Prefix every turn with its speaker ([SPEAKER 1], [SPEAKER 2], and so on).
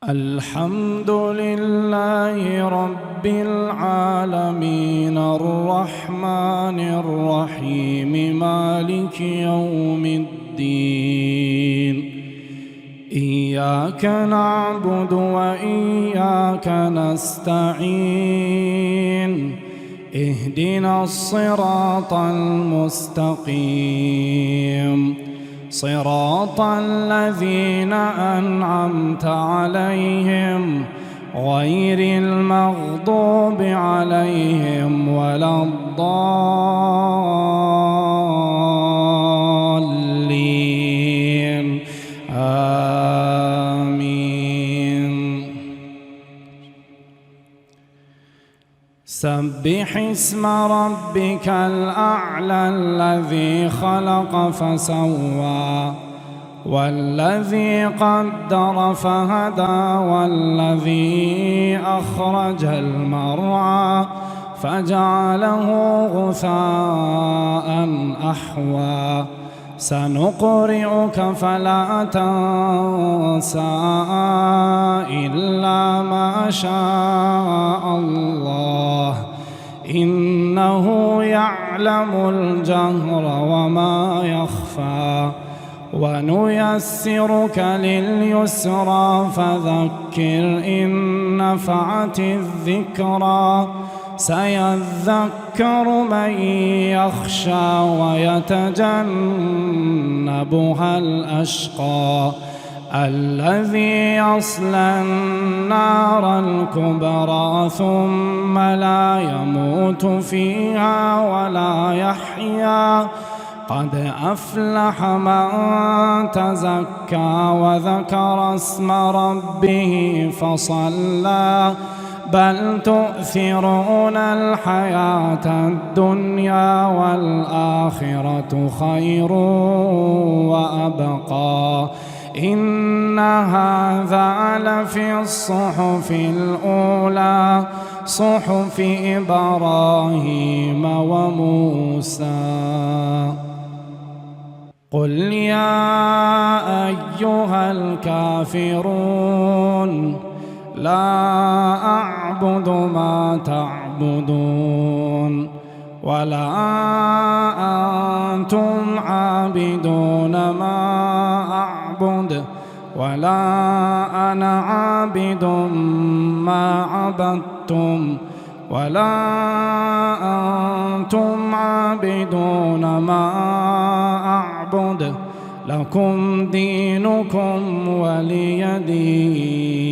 [SPEAKER 1] الحمد لله رب العالمين الرحمن الرحيم مالك يوم الدين. إياك نعبد وإياك نستعين. اهدنا الصراط المستقيم، صراط الذين أنعمت عليهم غير المغضوب عليهم ولا الضالين. آمين. سبح اسم ربك الأعلى الذي خلق فسوى والذي قدر فهدى والذي أخرج المرعى فجعله غثاء أحوى. سنقرئك فلا تنسى إلا ما شاء الله، إنه يعلم الجهر وما يخفى. ونيسرك لليسرى فذكر إن نفعت الذكرى. سيذكر من يخشى ويتجنبها الأشقى الذي يصلى النار الكبرى ثم لا يموت فيها ولا يحيا. قد أفلح من تزكى وذكر اسم ربه فصلى. بل تؤثرون الحياة الدنيا والآخرة خير وأبقى. إن هذا لفي الصحف الأولى صحف إبراهيم وموسى. قل يا أيها الكافرون لا أعبد ما تعبدون ولا أنتم عابدون ما أعبد ولا أنا عابد ما عبدتم ولا أنتم عابدون ما أعبد. لكم دينكم ولي دين.